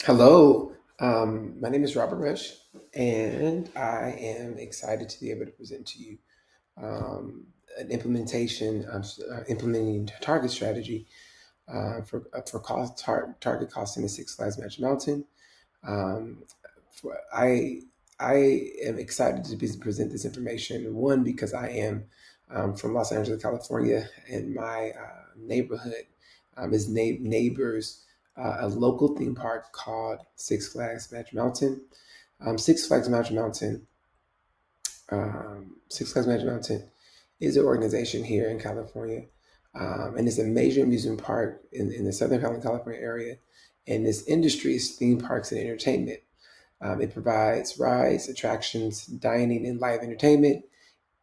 Hello, my name is Robert Rush, and I am excited to be able to present to you an implementing target strategy for target costing at Six Flags Magic Mountain. Um, for, I am excited to present this information. One, because I am from Los Angeles, California, and my neighborhood is neighbors a local theme park called Six Flags Magic Mountain. Six Flags Magic Mountain. Six Flags Magic Mountain is an organization here in California, and it's a major amusement park in the Southern California area. And this industry is theme parks and entertainment. It provides rides, attractions, dining, and live entertainment,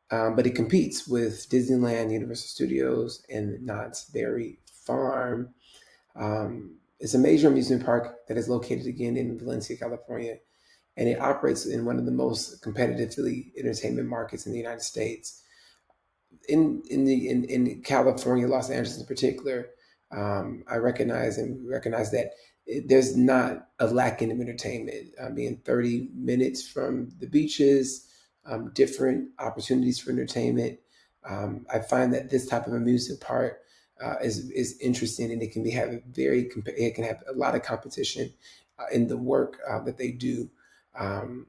but it competes with Disneyland, Universal Studios, and Knott's Berry Farm. It's a major amusement park that is located again in Valencia, California, and it operates in one of the most competitively entertainment markets in the United States. In California, Los Angeles in particular, I recognize that there's not a lack in entertainment. Being 30 minutes from the beaches, different opportunities for entertainment. I find that this type of amusement park is interesting, and it can be have a it can have a lot of competition in the work that they do, um,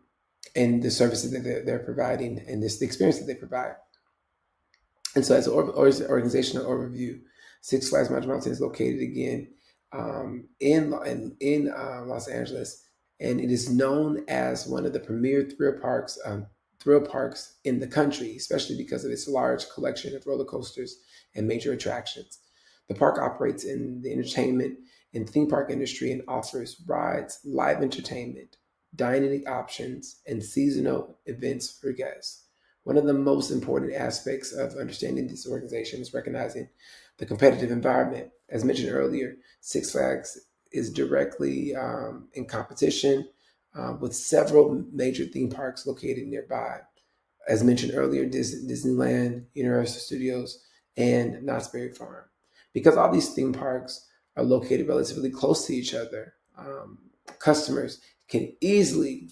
and the services that they're providing, and the experience that they provide. And so, as an organizational overview, Six Flags Magic Mountain is located again in Los Angeles, and it is known as one of the premier thrill parks in the country, especially because of its large collection of roller coasters and major attractions. The park operates in the entertainment and theme park industry and offers rides, live entertainment, dining options, and seasonal events for guests. One of the most important aspects of understanding this organization is recognizing the competitive environment. As mentioned earlier, Six Flags is directly in competition with several major theme parks located nearby. As mentioned earlier, Disneyland, Universal Studios, and Knott's Berry Farm. Because all these theme parks are located relatively close to each other, customers can easily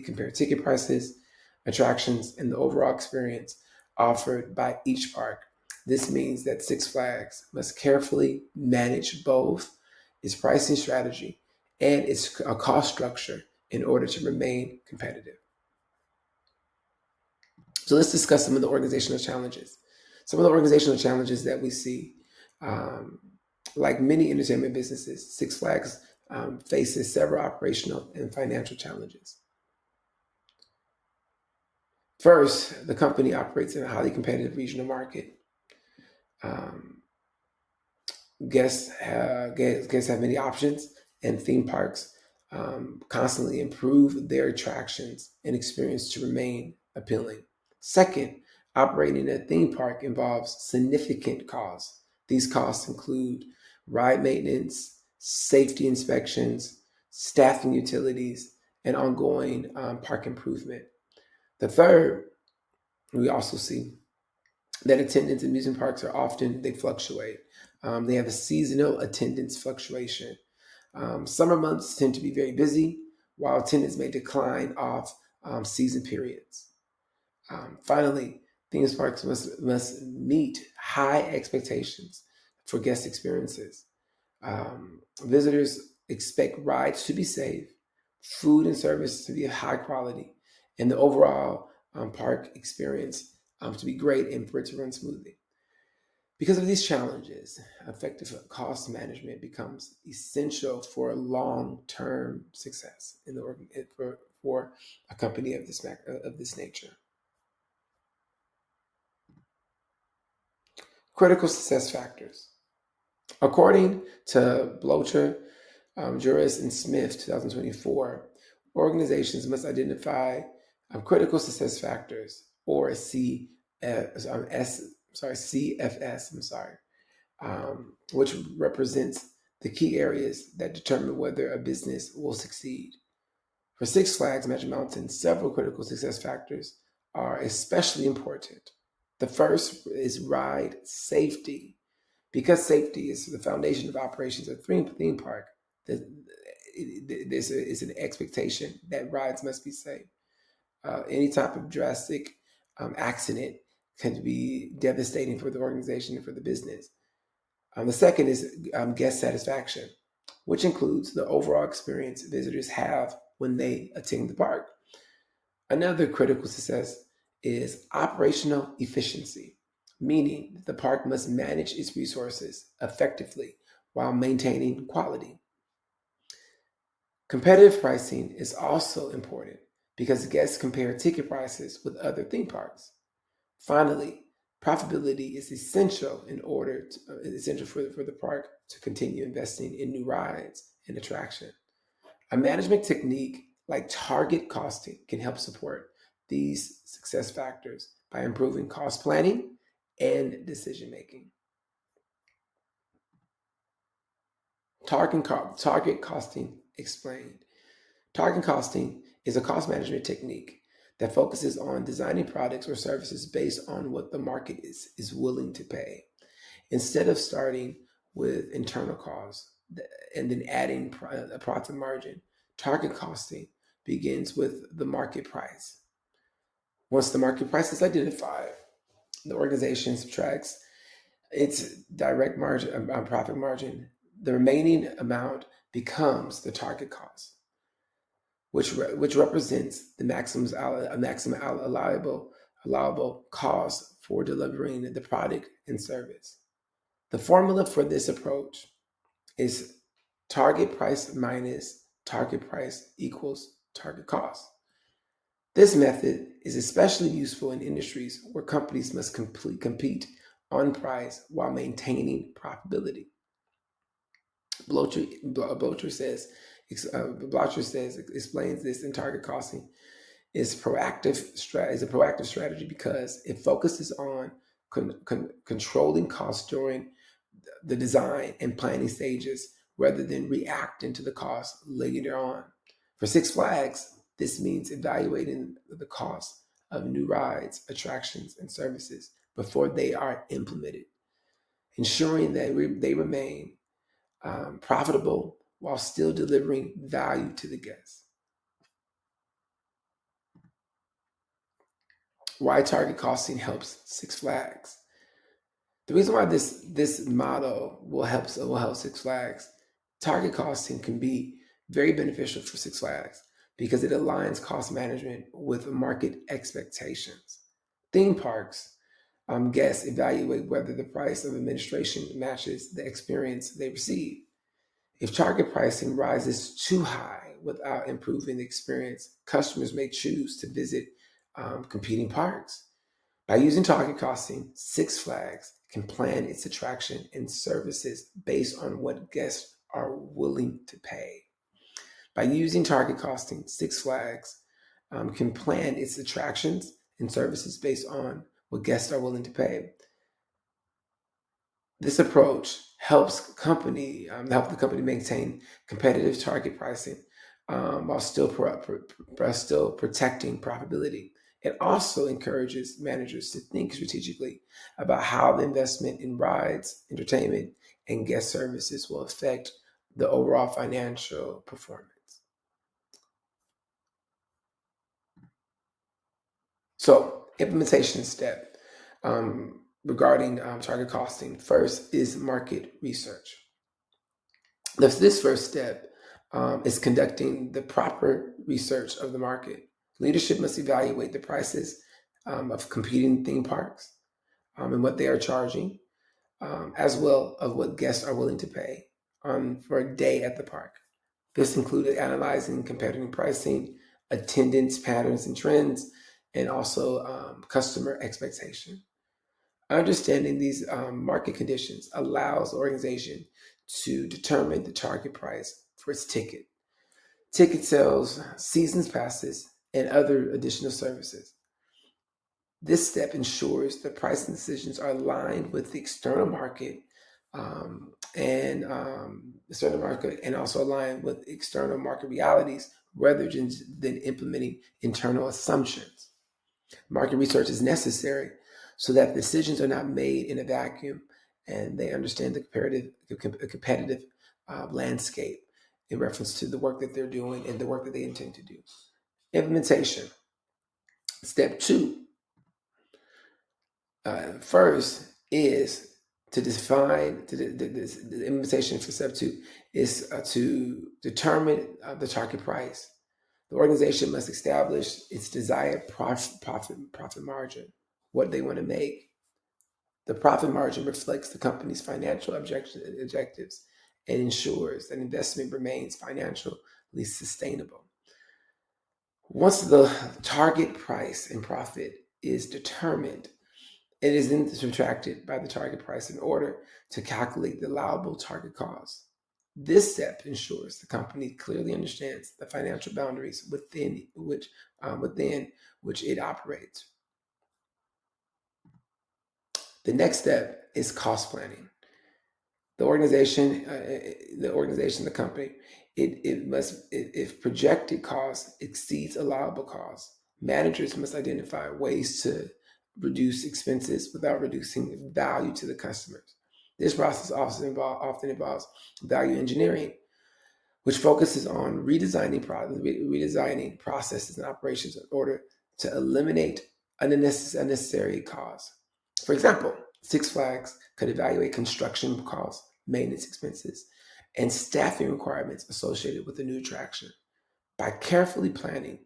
compare ticket prices, attractions, and the overall experience offered by each park. This means that Six Flags must carefully manage both its pricing strategy and its cost structure in order to remain competitive. So let's discuss some of the organizational challenges. Some of the organizational challenges that we see, um, like many entertainment businesses, Six Flags faces several operational and financial challenges. First, the company operates in a highly competitive regional market. Um, guests have many options, and theme parks constantly improve their attractions and experience to remain appealing. Second, operating a theme park involves significant costs. These costs include ride maintenance, safety inspections, staffing utilities, and ongoing park improvement. The third, we also see that attendance in amusement parks are often they fluctuate. They have a seasonal attendance fluctuation. Summer months tend to be very busy, while attendance may decline off season periods. Finally, theme parks must meet high expectations for guest experiences. Visitors expect rides to be safe, food and service to be of high quality, and the overall park experience to be great and for it to run smoothly. Because of these challenges, effective cost management becomes essential for long-term success in the for a company of this nature. Critical success factors. According to Blocher, Juris, and Smith, 2024, organizations must identify critical success factors, or CFS. Which represents the key areas that determine whether a business will succeed. For Six Flags Magic Mountain, several critical success factors are especially important. The first is ride safety. Because safety is the foundation of operations of a theme park, this is an expectation that rides must be safe. Any type of drastic accident can be devastating for the organization and for the business. The second is guest satisfaction, which includes the overall experience visitors have when they attend the park. Another critical success is operational efficiency, meaning that the park must manage its resources effectively while maintaining quality. Competitive pricing is also important because guests compare ticket prices with other theme parks. Finally, profitability is essential for the park to continue investing in new rides and attraction. A management technique like target costing can help support these success factors by improving cost planning and decision making. Target costing explained. Target costing is a cost management technique that focuses on designing products or services based on what the market is willing to pay. Instead of starting with internal costs and then adding a profit margin, target costing begins with the market price. Once the market price is identified, the organization subtracts its direct margin, profit margin. The remaining amount becomes the target cost, which represents the maximum allowable cost for delivering the product and service. The formula for this approach is target price minus target price equals target cost. This method is especially useful in industries where companies must compete on price while maintaining profitability. Blocher explains this in target costing is a proactive strategy because it focuses on controlling costs during the design and planning stages rather than reacting to the cost later on. For Six Flags, this means evaluating the cost of new rides, attractions, and services before they are implemented, ensuring that they remain profitable while still delivering value to the guests. Why target costing helps Six Flags. The reason why this model will help Six Flags, target costing can be very beneficial for Six Flags because it aligns cost management with market expectations. Theme parks guests evaluate whether the price of administration matches the experience they receive. If target pricing rises too high without improving the experience, customers may choose to visit competing parks. By using target costing, Six Flags can plan its attraction and services based on what guests are willing to pay. By using target costing, Six Flags can plan its attractions and services based on what guests are willing to pay. This approach helps the company maintain competitive target pricing while still protecting profitability. It also encourages managers to think strategically about how the investment in rides, entertainment, and guest services will affect the overall financial performance. So, implementation step regarding target costing. First is market research. This first step is conducting the proper research of the market. Leadership must evaluate the prices of competing theme parks and what they are charging, as well as what guests are willing to pay for a day at the park. This included analyzing competitive pricing, attendance patterns and trends, and also customer expectation. Understanding these market conditions allows the organization to determine the target price for its ticket sales, seasons passes, and other additional services. This step ensures that pricing decisions are aligned with the external market and also aligned with external market realities rather than implementing internal assumptions. Market research is necessary so that decisions are not made in a vacuum and they understand the competitive landscape in reference to the work that they're doing and the work that they intend to do. Implementation. Step two, first is to define the implementation for step two is to determine the target price. The organization must establish its desired profit margin, what they want to make. The profit margin reflects the company's financial objectives and ensures that investment remains financially sustainable. Once the target price and profit is determined, it is then subtracted by the target price in order to calculate the allowable target cost. This step ensures the company clearly understands the financial boundaries within which it operates. The next step is cost planning. The organization, the company, if projected cost exceeds allowable costs, managers must identify ways to reduce expenses without reducing value to the customers. This process often involves value engineering, which focuses on redesigning processes and operations in order to eliminate unnecessary costs. For example, Six Flags could evaluate construction costs, maintenance expenses, and staffing requirements associated with the new attraction. By carefully planning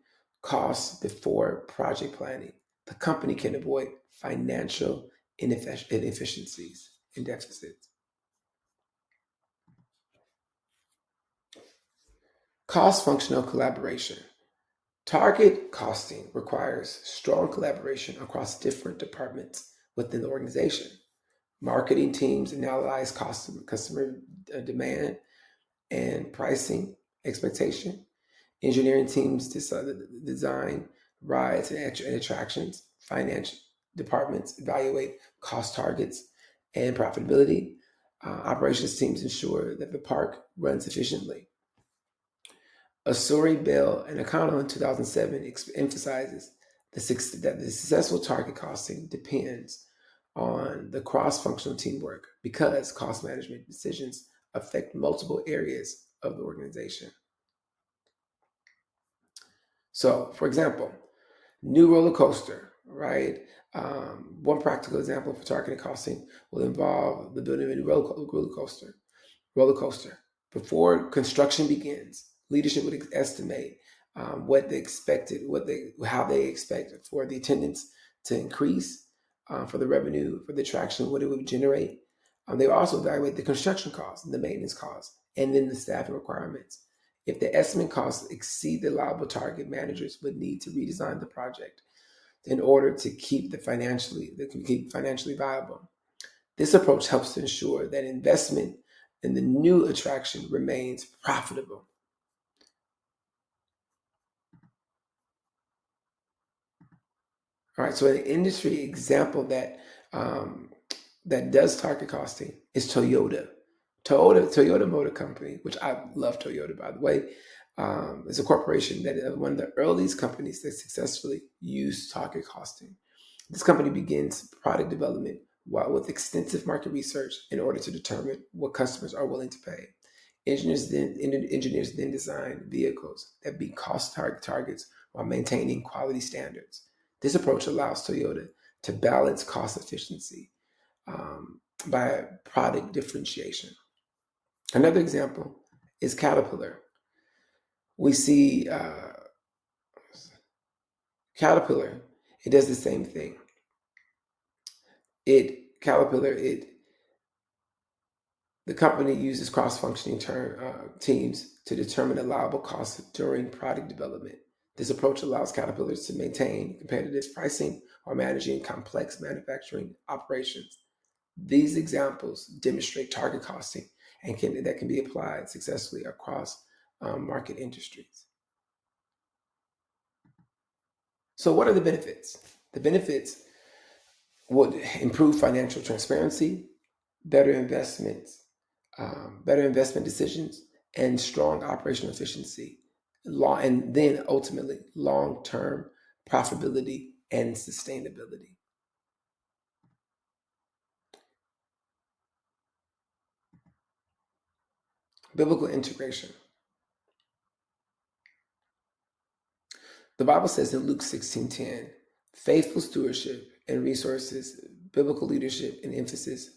costs before project planning, the company can avoid financial inefficiencies and deficits. Cost-functional collaboration. Target costing requires strong collaboration across different departments within the organization. Marketing teams analyze customer demand and pricing expectation. Engineering teams design rides and attractions. Finance departments evaluate cost targets and profitability. Operations teams ensure that the park runs efficiently. Asuri, Bell, and Nakano in 2007 emphasizes that the successful target costing depends on the cross-functional teamwork because cost management decisions affect multiple areas of the organization. So, for example, new roller coaster, right? One practical example for targeted costing will involve the building of a new roller coaster. Before construction begins, leadership would estimate how they expect for the attendance to increase, for the revenue, for the attraction, what it would generate. They will also evaluate the construction costs, the maintenance costs, and then the staffing requirements. If the estimate costs exceed the allowable target, managers would need to redesign the project in order to keep financially viable. This approach helps to ensure that investment in the new attraction remains profitable. All right, so an industry example that does target costing is Toyota. Toyota Motor Company, which I love Toyota, by the way, is a corporation that is one of the earliest companies that successfully used target costing. This company begins product development with extensive market research in order to determine what customers are willing to pay. Engineers then design vehicles that beat cost targets while maintaining quality standards. This approach allows Toyota to balance cost efficiency by product differentiation. Another example is Caterpillar. We see Caterpillar, it does the same thing. The company uses cross-functioning teams to determine allowable costs during product development. This approach allows Caterpillars to maintain competitive pricing while managing complex manufacturing operations. These examples demonstrate target costing that can be applied successfully across market industries. So what are the benefits? The benefits would improve financial transparency, better investment decisions, and strong operational efficiency, and then ultimately long-term profitability and sustainability. Biblical integration. The Bible says in Luke 16:10, faithful stewardship and resources, biblical leadership and emphasis,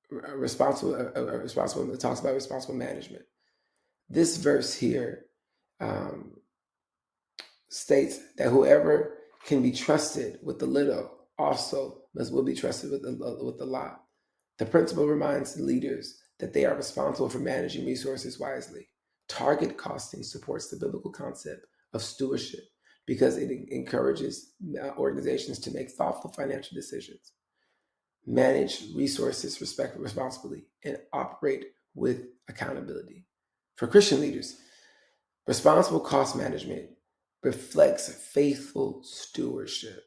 responsible. It talks about responsible management. This verse here states that whoever can be trusted with the little also will be trusted with the lot. The principle reminds leaders that they are responsible for managing resources wisely. Target costing supports the biblical concept of stewardship because it encourages organizations to make thoughtful financial decisions, manage resources responsibly, and operate with accountability. For Christian leaders, responsible cost management reflects faithful stewardship.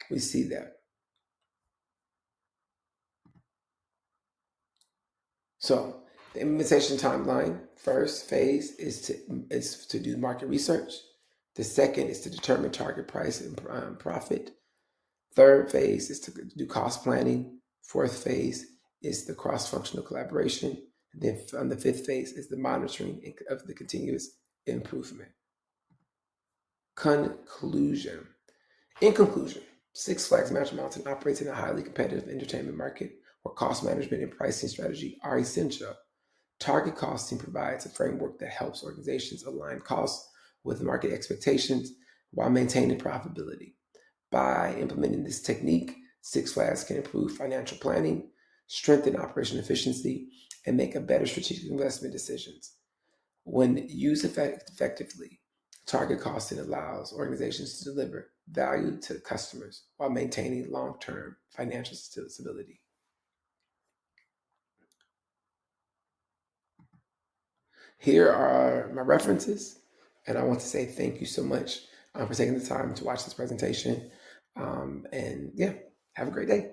We see that. So the implementation timeline, first phase is to do market research. The second is to determine target price and profit. Third phase is to do cost planning. Fourth phase is the cross-functional collaboration. And then on the fifth phase is the monitoring of the continuous improvement. Conclusion. In conclusion, Six Flags Magic Mountain operates in a highly competitive entertainment market where cost management and pricing strategy are essential. Target costing provides a framework that helps organizations align costs with market expectations while maintaining profitability. By implementing this technique, Six Flags can improve financial planning, strengthen operational efficiency, and make a better strategic investment decisions. When used effectively, target costing allows organizations to deliver value to customers while maintaining long-term financial stability. Here are my references, and I want to say thank you so much for taking the time to watch this presentation. And yeah, have a great day.